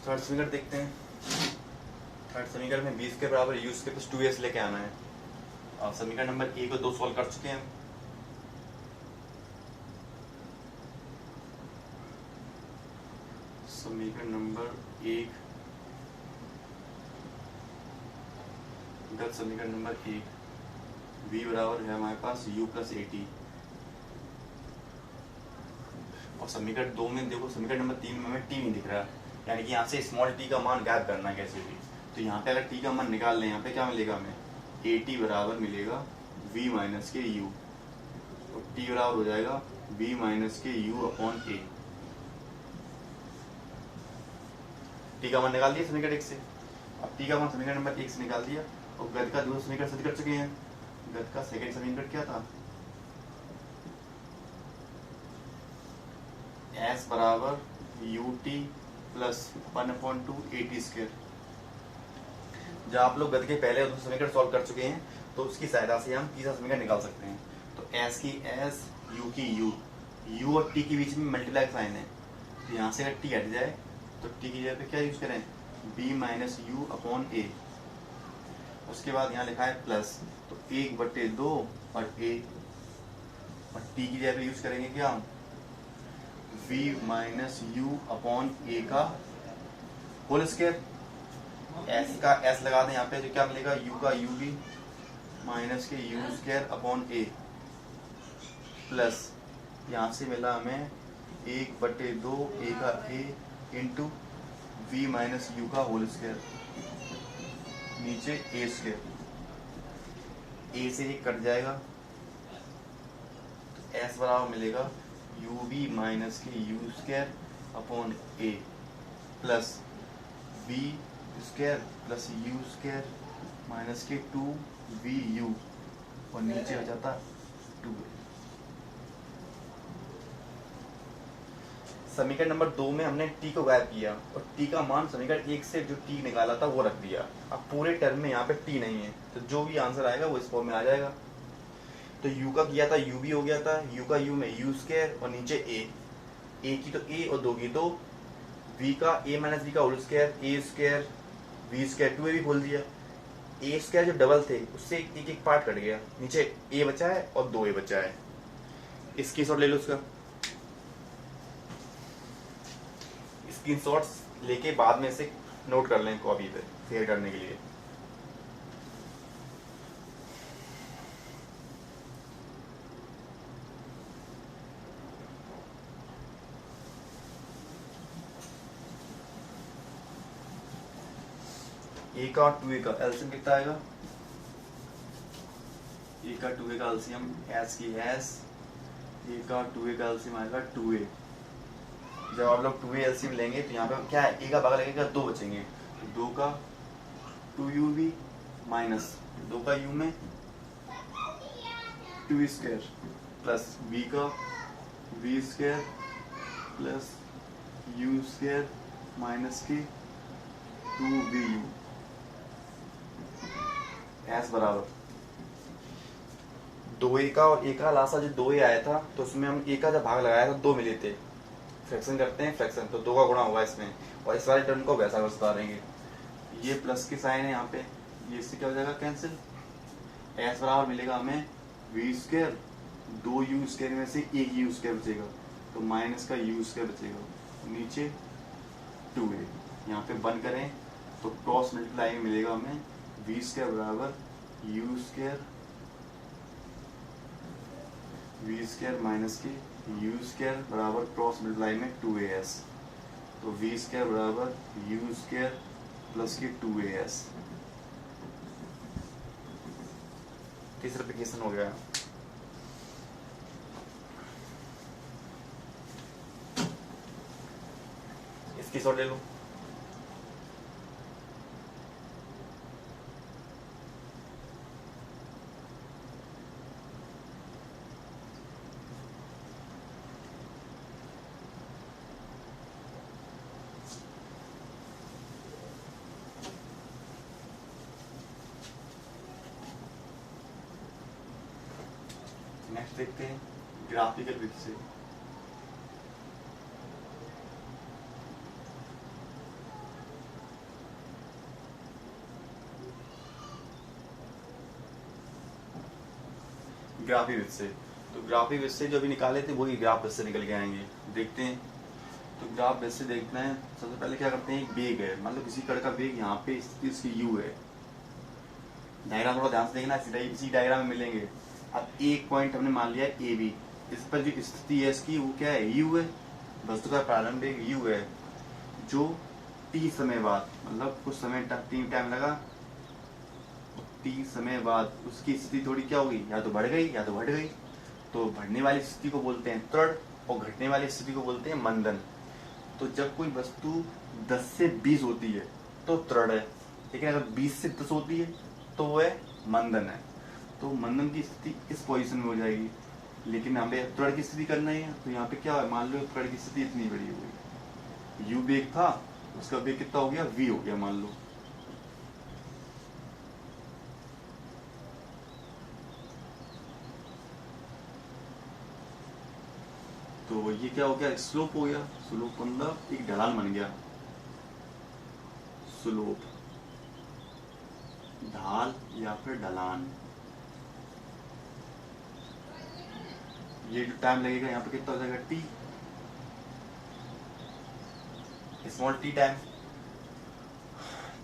Third समीकरण देखते हैं। थर्ड समीकरण में बी स्क्वायर बराबर यू स्क्वायर प्लस 2s लेके आना है। और समीकरण नंबर ए को 2 सॉल्व कर चुके हैं। समीकरण नंबर 1, गत समीकरण नंबर 1, v बराबर है हमारे पास u प्लस ए टी। और समीकरण 2 में देखो, समीकरण नंबर 3 में हमें टी नहीं दिख रहा, यानी कि यहाँ से स्मॉल टी का मान ज्ञात करना है कैसे भी। तो यहाँ पे अगर टी का मान निकाल लें, यहाँ पे क्या मिलेगा हमें, ए टी बराबर मिलेगा v माइनस के u। तो टी बराबर हो जाएगा v माइनस के u अपॉन ए। टी का मान निकाल दिया समीकरण 1 से। अब टी का मान समीकरण नंबर 1 से निकाल दिया और गत का दूसरा समीकरण सिद्ध कर चुके हैं। गत का सेकंड समीकरण क्या था, s बराबर U T plus 1/2 A T square. जब आप लोग गत के पहले और दूसरे समीकरण सॉल्व कर चुके हैं तो उसकी सहायता से हम तीसरा समीकरण निकाल सकते हैं। तो s की s, u की u, u और t के बीच में मल्टीप्लाई का साइन है। तो यहाँ से अगर t हट जाए तो t की जगह पे क्या यूज करें, b माइनस यू अपॉन ए। उसके बाद यहाँ लिखा है प्लस, तो 1/2 और a, और t की जगह पे यूज करेंगे क्या, v माइनस यू अपॉन ए का होल स्क्वायर। s का s लगा दें यहाँ पे तो क्या मिलेगा, u का u भी minus k u square upon a, plus यहाँ से मिला हमें 1/2 ए का a into v minus you का होल स्क्वायर, नीचे ए स्क्वायर। ए से एक कट जाएगा तो s बराबर मिलेगा u b minus k u square upon a plus b square plus u square minus k 2vu और नीचे हो जाता 2a। समीकरण नंबर 2 में हमने t को गायब किया और t का मान समीकरण 1 से जो t निकाला था वो रख दिया। अब पूरे टर्म में यहाँ पे t नहीं है तो जो भी आंसर आएगा वो इस फॉर्म में आ जाएगा। तो u का किया था u भी हो गया था, u का u में u स्क्वायर और नीचे a की तो a और 2 की तो v का a माइनस v का whole square, a square v square 2a भी खोल दिया। a स्क्वायर जो डबल थे उससे एक एक पार्ट कट गया, नीचे a बचा है और 2a बचा है। इसकी शॉट ले लो, उसका स्क्रीनशॉट्स लेके बाद में से नोट कर लें कॉपी पे शेयर करने के लिए। ए का 2a का एलसीएम कितना आएगा, ए का 2a का एलसीएम s की s, ए का 2a का एलसीएम आएगा 2a। जब आप लोग 2a एलसीएम लेंगे तो यहाँ पे क्या है, a का भाग लगेगा 2 बचेंगे, तो 2 का 2u भी माइनस 2 का u में 2 स्क्वायर प्लस b का v square plus u square minus k 2vu। s बराबर 2a का और a का लासा जो 2a आया था तो उसमें हम a का जब भाग लगाया था 2 मिले थे, फ्रैक्शन करते हैं फ्रैक्शन तो 2 का गुणा होगा इसमें और इस वाले टर्म को वैसा सुधारेंगे। ये प्लस के साइन है यहाँ पे, ये इससे क्या हो जाएगा कैंसिल। s बराबर मिलेगा हमें v स्क्वायर, 2u स्क्वायर में से एक u स्क्वायर बचेगा तो माइनस का u स्क्वायर बचेगा, नीचे 2a। यहाँ पे बंद करें तो क्रॉस मल्टीप्लाई में मिलेगा हमें v स्क्वायर बराबर u square, v square minus के u स्क्वायर बराबर क्रॉस मल्टीप्लाई में 2as, तो v स्क्वायर बराबर u स्क्वायर प्लस के 2as। तीसरा एप्लीकेशन हो गया। इसकी शॉट ले लो। नेक्स्ट देखते हैं ग्राफिकल विधि से। ग्राफी विध से। तो ग्राफी विध से जो अभी निकाले थे वही ग्राफ विध से निकल के आएंगे, देखते हैं। तो ग्राफ विध से देखना है, सबसे पहले क्या करते हैं, एक बेग है, मतलब किसी कण का बेग यहाँ पे स्थिति उसकी यू है। डायग्राम थोड़ा ध्यान से देखना, इसी डायग्राम में मिलेंगे। अब एक पॉइंट हमने मान लिया ए बी, इस पर जो स्थिति है इसकी वो क्या है, यू है, वस्तु का प्रारंभ वेग यू है, जो टी समय बाद, मतलब कुछ समय टाइम लगा, टी समय बाद उसकी स्थिति थोड़ी क्या होगी, या तो बढ़ गई या तो घट गई। तो बढ़ने वाली स्थिति को बोलते हैं त्वरण और घटने वाली स्थिति को बोलते हैं मंदन। तो जब कोई वस्तु 10 से 20 होती है तो त्वरण है, लेकिन अगर 20 से 10 होती है तो वह मंदन है। तो मंदन की स्थिति इस पोजीशन में हो जाएगी, लेकिन हमें त्वरण की स्थिति करना है। तो यहाँ पे क्या है, मान लो त्वरण की स्थिति इतनी बड़ी हो गई, यू वेग था, उसका वेग कितना हो गया, वी हो गया मान लो। तो ये क्या हो गया, स्लोप हो गया। स्लोप मतलब एक ढलान बन गया, स्लोप ढाल या फिर ढलान। ये जो टाइम लगेगा यहाँ पे कितना हो जाएगा, टी, स्मॉल टी टाइम।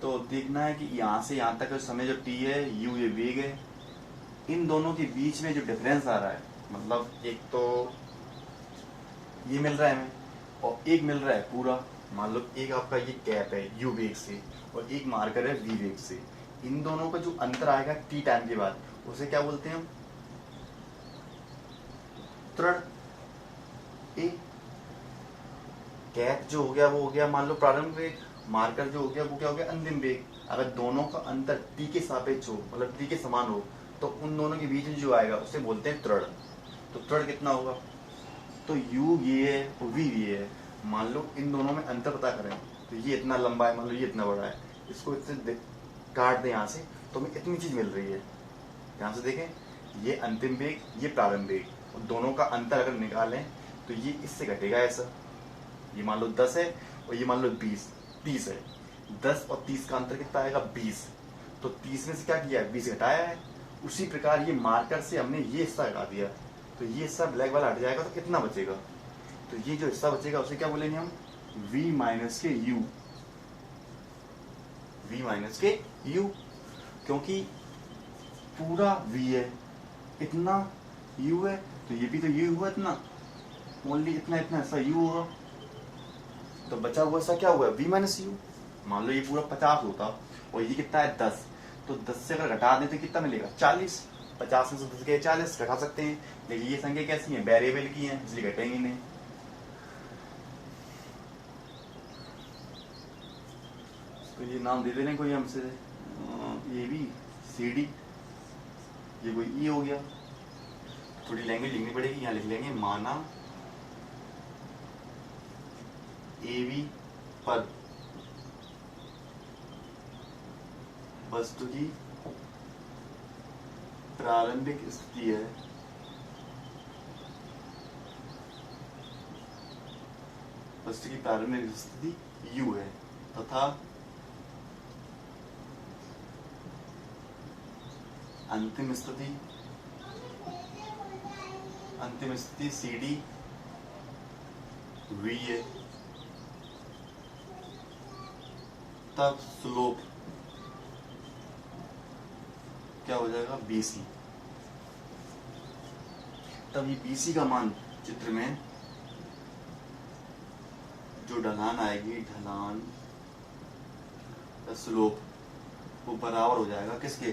तो देखना है कि यहाँ से यहाँ तक का समय जो टी है, यू ये वेग है, इन दोनों के बीच में जो डिफरेंस आ रहा है, मतलब एक तो ये मिल रहा है हमें और एक मिल रहा है पूरा, मान लो एक आपका ये गैप है यू वेग से और एक मार्कर है वी वेग से, इन दोनों का जो अंतर आएगा टी टाइम के बाद उसे क्या बोलते हैं हम, त्वरण। ए गैप जो हो गया वो हो गया मान लो प्रारंभ वेग, मार्कर जो हो गया वो क्या हो गया, अंतिम वेग। अगर दोनों का अंतर टी के सापेक्ष हो, मतलब टी के समान हो, तो उन दोनों के बीच में जो आएगा उसे बोलते हैं त्वरण। तो त्वरण कितना होगा, तो u ये है और v ये है, मान लो इन दोनों में अंतर पता करें, तो ये इतना लंबा है, मान लो ये इतना बड़ा है, इसको इतने काट दें यहाँ से तो हमें इतनी चीज मिल रही है। ध्यान से देखें, ये अंतिम वेग, ये प्रारंभ वेग, और दोनों का अंतर अगर निकालें तो ये इससे घटेगा ऐसा। ये मान लो 10 है और ये मान लो 30 है, 10 और 30 का अंतर कितना आएगा, 20। तो 30 में से क्या किया है, 20 घटाया है। उसी प्रकार ये मार्कर से हमने ये हिस्सा हटा दिया, तो ये हिस्सा ब्लैक वाला हट जाएगा, तो कितना बचेगा, तो ये जो हिस्सा बचेगा उसे क्या बोलेंगे हम, v माइनस के u, v माइनस के u, क्योंकि पूरा v है, इतना u है, तो ये भी तो u हुआ इतना, ओनली इतना इतना हिस्सा u होगा, तो बचा हुआ हिस्सा क्या हुआ, v माइनस u। मान लो ये पूरा 50 होता और ये कितना है 10, तो 10 से अगर घटा दें तो कितना मिलेगा, 40। 50 में से 10 के 40 घटा सकते हैं, लेकिन ये संख्या कैसी है, वेरिएबल की है, इसलिए घटेंगी नहीं। तो ये नाम दे देने कोई हमसे, ए बी सी डी, ये कोई ई हो गया। थोड़ी लैंग्वेज लिखनी पड़ेगी, यहाँ लिख लेंगे, माना ए बी पर वस्तु की प्रारंभिक स्थिति है, वस्तु की प्रारंभिक स्थिति u है, तथा अंतिम स्थिति सी डी v है, तब स्लोप क्या हो जाएगा, BC। तब ये BC का मान चित्र में जो ढलान आएगी, ढलान स्लोप, वो बराबर हो जाएगा किसके,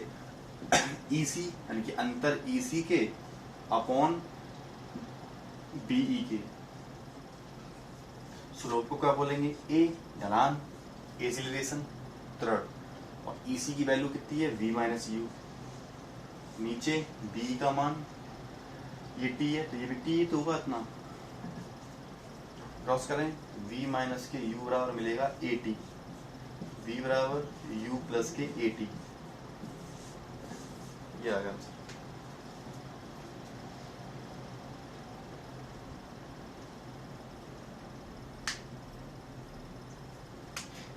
EC यानी कि अंतर EC के अपॉन BE के। स्लोप को क्या बोलेंगे, A ढलान, एक्सीलरेशन त्वरण, और EC की वैल्यू कितनी है, v माइनस यू। नीचे B का मान, ये T है तो ये भी T तो होगा इतना, क्रॉस करें, v माइनस के u बराबर मिलेगा AT, v बराबर u प्लस के AT, ये आ गया।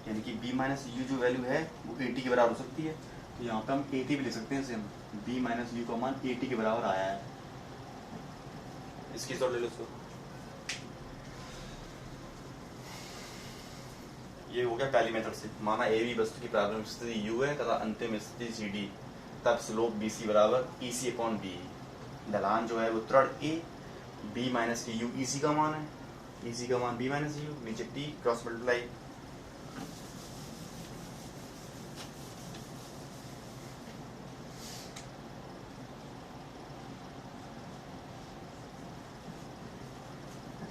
यानी कि b माइनस यू जो वैल्यू है वो 80 के बराबर हो सकती है, तो यहाँ पे हम 80 भी ले सकते हैं, इसे हम b माइनस यू का मान 80 के बराबर आया है, इसकी शॉर्ट ले लो इसको। ये हो गया पहली मेथड से, माना ए बी वस्तु की प्रारंभिक स्थिति यू है तथा अंतिम स्थिति सी डी, तब स्लोप बी सी बराबर ई सी अपॉन बी। ढलान जो है वो त्वरण A, B minus T U E C का मान है, ई सी का मान बी माइनस यू, नीचे टी क्रॉस मल्टीप्लाई।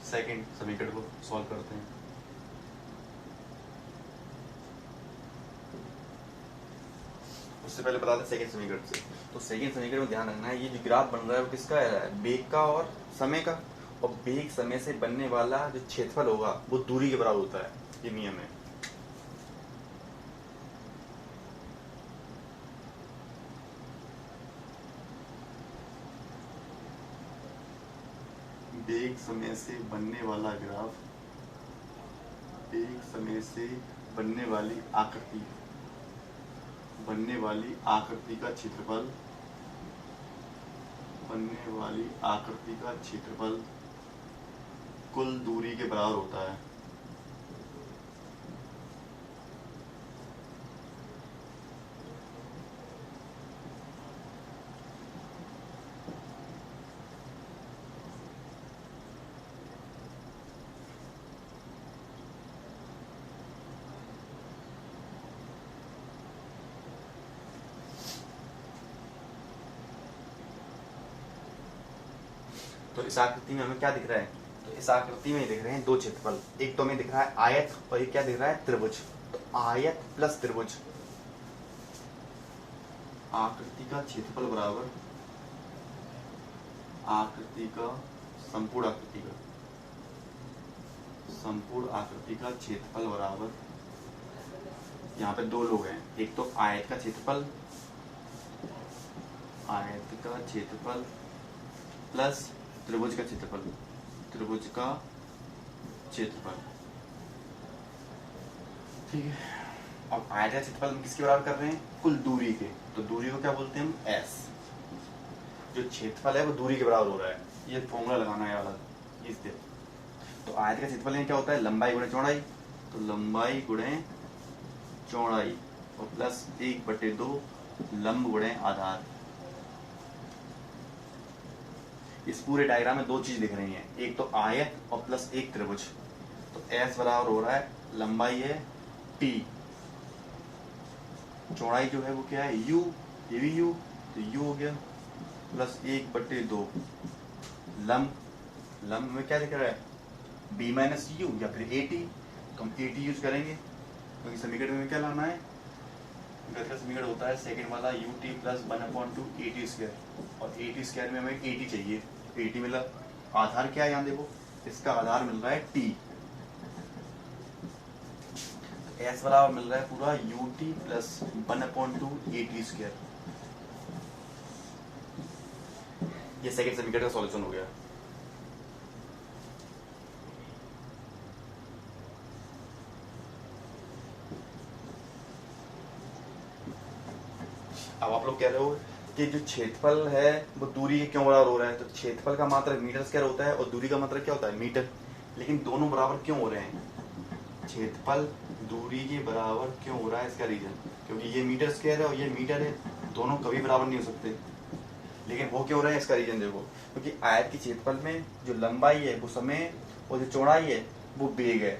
सेकंड समीकरण को सॉल्व करते हैं। उससे पहले बता दें सेकंड समीकरण से। तो सेकंड समीकरण में ध्यान रखना है, ये जो ग्राफ बन रहा है वो किसका है, वेग का और समय का। और वेग समय से बनने वाला जो क्षेत्रफल होगा वो दूरी के बराबर होता है, ये नियम है। वेग समय से बनने वाला ग्राफ, वेग समय से बनने वाली आकृति, बनने वाली आकृति का क्षेत्रफल, बनने वाली आकृति का क्षेत्रफल कुल दूरी के बराबर होता है। तो इस आकृति में हमें क्या दिख रहा है, तो इस आकृति में दिख रहे हैं दो क्षेत्रफल, एक तो हमें दिख रहा है आयत और एक क्या दिख रहा है, त्रिभुज। तो आयत प्लस त्रिभुज, आकृति का क्षेत्रफल बराबर आकृति का संपूर्ण आकृति का, संपूर्ण आकृति का क्षेत्रफल बराबर, यहाँ पे दो लोग हैं, एक तो आयत का क्षेत्रफल, आयत का क्षेत्रफल प्लस त्रिभुज का क्षेत्रफल, त्रिभुज का क्षेत्रफल। ठीक है। अब आयत का क्षेत्रफल हम किसके बराबर कर रहे हैं, कुल दूरी के। तो दूरी को क्या बोलते हैं हम, एस। जो क्षेत्रफल है वो दूरी के बराबर हो रहा है, ये फॉर्मूला लगाना है वाला इससे। तो आयत का क्षेत्रफल में क्या होता है, लंबाई गुणे चौड़ाई। तो लंबाई गुणे चौड़ाई और प्लस 1/2 लंब गुणे आधार। इस पूरे डायग्राम में दो चीज दिख रही हैं, एक तो आयत और प्लस एक त्रिभुज। तो एस बराबर हो रहा है, लंबाई है टी, चौड़ाई जो है वो क्या है यू, ये भी यू, तो यू हो गया प्लस 1/2 लंब, लंब में क्या दिख रहा है बी माइनस यू या फिर ए टी। तो हम ए टी यूज करेंगे क्योंकि समीकरण में क्या लाना है, गति का समीकरण होता है सेकंड वाला U T plus 1/2 A T square, और ए टी स्क्वायर में हमें ए टी चाहिए। ए टी मिला, आधार क्या है यहाँ देखो, इसका आधार मिल रहा है टी, एस बराबर मिल रहा है पूरा U T plus 1/2 A T square. ये सेकंड समीकरण का सॉल्यूशन हो गया। अब आप लोग कह रहे हो कि जो क्षेत्रफल है वो दूरी के क्यों बराबर हो रहा है, तो क्षेत्रफल का मात्रक मीटर स्क्वायर होता है और दूरी का मात्रक क्या होता है मीटर, लेकिन दोनों बराबर क्यों हो रहे हैं, क्षेत्रफल दूरी के बराबर क्यों हो रहा है, इसका रीजन क्योंकि ये मीटर स्क्वायर है और ये मीटर है, दोनों कभी बराबर नहीं हो सकते, लेकिन वो क्यों हो रहा है इसका रीजन देखो, क्योंकि आयत के क्षेत्रफल में जो लंबाई है वो समय और जो चौड़ाई है वो वेग है,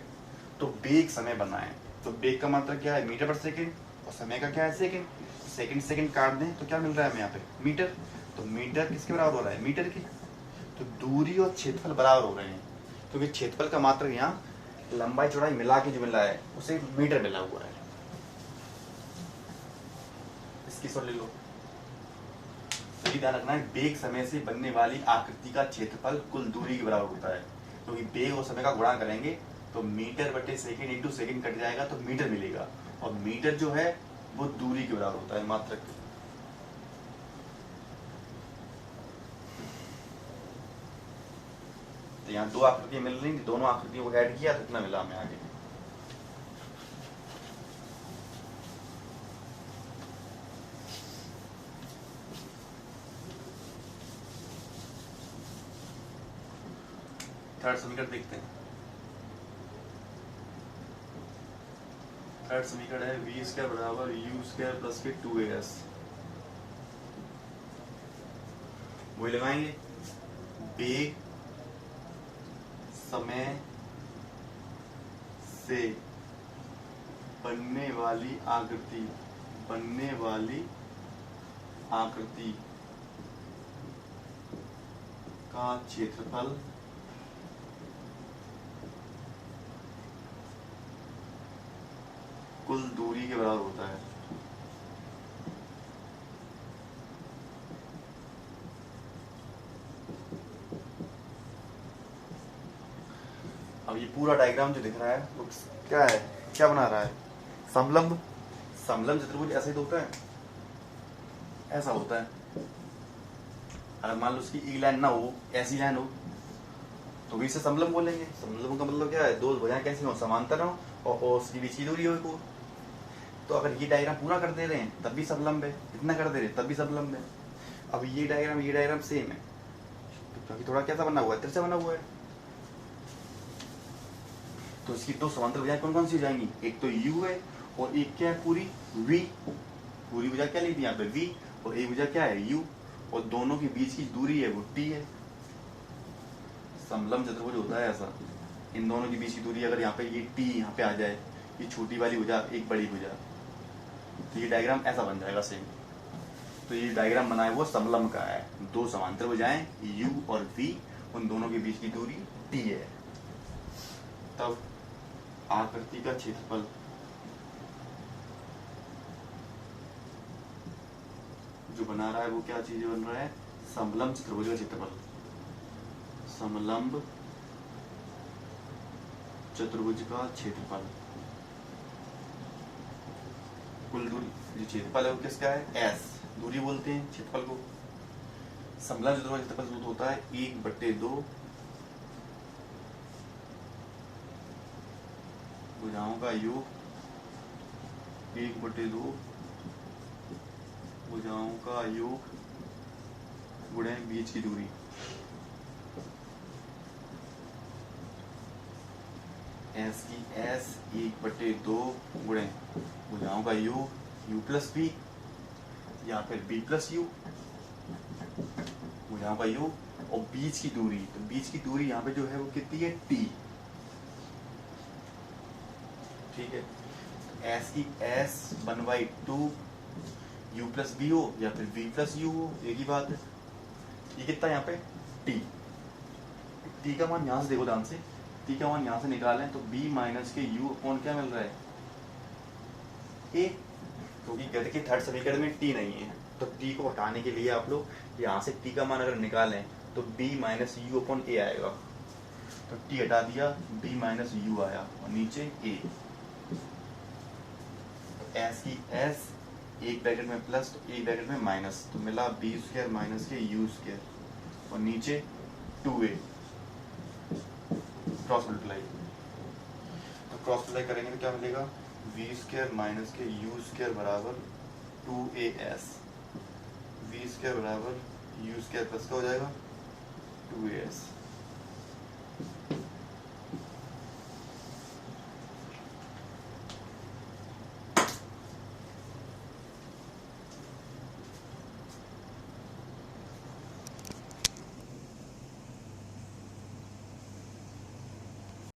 तो वेग समय बना है, तो वेग का मात्रक क्या है मीटर पर सेकेंड और समय का क्या है सेकेंड, सेकंड सेकंड काट दें तो क्या मिल रहा है हमें यहाँ पे मीटर, तो मीटर किसके बराबर हो रहा है मीटर के, तो दूरी और क्षेत्रफल बराबर हो रहे हैं, क्योंकि क्षेत्रफल का मात्रक यहाँ लंबाई चौड़ाई मिला के जो मिल रहा है उसे मीटर मिला हुआ है। इसकी सॉल्व ले लो। तो ध्यान रखना है, वेग समय से बनने वाली आकृति का क्षेत्रफल कुल दूरी के बराबर होता है, क्योंकि वेग और समय का गुणा करेंगे तो मीटर बटे सेकंड इंटू सेकंड कट जाएगा तो मीटर मिलेगा, और मीटर जो है वो दूरी के बराबर होता है मात्रक। तो यहाँ दो आकृतियां मिल रही, दोनों आकृतियों को ऐड किया तो इतना मिला हमें आगे। थर्ड समीकरण देखते हैं। थर्ड समीकरण है वी स्क्वायर बराबर यू स्क्वायर प्लस के 2as। वही लगाएंगे, वेग समय से बनने वाली आकृति का क्षेत्रफल कुल दूरी के बराबर होता है। अब ये पूरा डायग्राम जो दिख रहा है वो क्या है, क्या बना रहा है? समलंब। समलंब चतुर्भुज ऐसे ही तो होता है, ऐसा होता है। अगर मान लो उसकी एक लाइन ना हो, ऐसी लाइन हो, तो भी इसे समलंब बोलेंगे। समलंब का मतलब क्या है? दो भुजाएं कैसी हो, समांतर हो और उसकी बीच की दूरी हो को। तो अगर ये डायग्राम पूरा कर दे रहे हैं तब भी समलंब है, इतना कर दे रहे हैं तब भी समलंब है। अब ये डायग्राम सेम है, क्योंकि थोड़ा कैसा बना हुआ है, तिरछा बना हुआ है। तो इसकी दो समांतर भुजाएं कौन कौन सी हो जाएंगी? एक तो u है और एक क्या है? पूरी v। पूरी भुजा क्या ली थी यहाँ पे? v। और एक भुजा क्या है? u। और दोनों के बीच की दूरी है वो t है। समलंब चतुर्भुज होता है ऐसा। इन दोनों के बीच की दूरी अगर यहाँ पे ये t यहाँ पे आ जाए, ये छोटी वाली भुजा एक बड़ी भुजा, तो ये डायग्राम ऐसा बन जाएगा सेम। तो ये डायग्राम बना है वो समलंब का है। दो समांतर भुजाएं u और v, उन दोनों के बीच की दूरी t है। तब आकृति का क्षेत्रफल जो बना रहा है वो क्या चीज बन रहा है? समलंब चतुर्भुज का क्षेत्रफल। समलंब चतुर्भुज का क्षेत्रफल कुल दूरी, जो क्षेत्रफल है वो किसका है? s। दूरी बोलते हैं क्षेत्रफल को। समलंब चतुर्भुज का क्षेत्रफल होता है 1/2 भुजाओं का योग, 1/2 भुजाओं का योग गुणे बीच की दूरी। s की s 1/2 गुणे भुजाओं का योग u प्लस b या फिर b प्लस u, भुजाओं का योग और बीच की दूरी। तो बीच की दूरी यहाँ पे जो है वो कितनी है? t। ठीक है, s की s 1/2 u प्लस b हो या फिर v प्लस u हो, एक ही बात है। ये कितना है यहाँ पे? t। t का मान यहाँ से देखो ध्यान से, t का मान यहाँ से निकालें तो b माइनस के u अपॉन क्या मिल रहा है? a। क्योंकि गति के थर्ड समीकरण में t नहीं है, तो t को हटाने के लिए आप लोग यहाँ से t का मान अगर निकालें तो b minus u upon a आएगा। तो t हटा दिया, b माइनस u आया और नीचे a। s की s एक ब्रैकेट में प्लस तो एक ब्रैकेट में माइनस, तो मिला b स्क्वायर माइनस के u स्क्वायर और नीचे 2a। क्रॉस मल्टीप्लाई, तो क्रॉस मल्टीप्लाई करेंगे तो क्या मिलेगा? v स्क्वायर माइनस के u स्क्वायर बराबर 2as। v स्क्वायर बराबर u स्क्वायर प्लस का हो जाएगा 2as।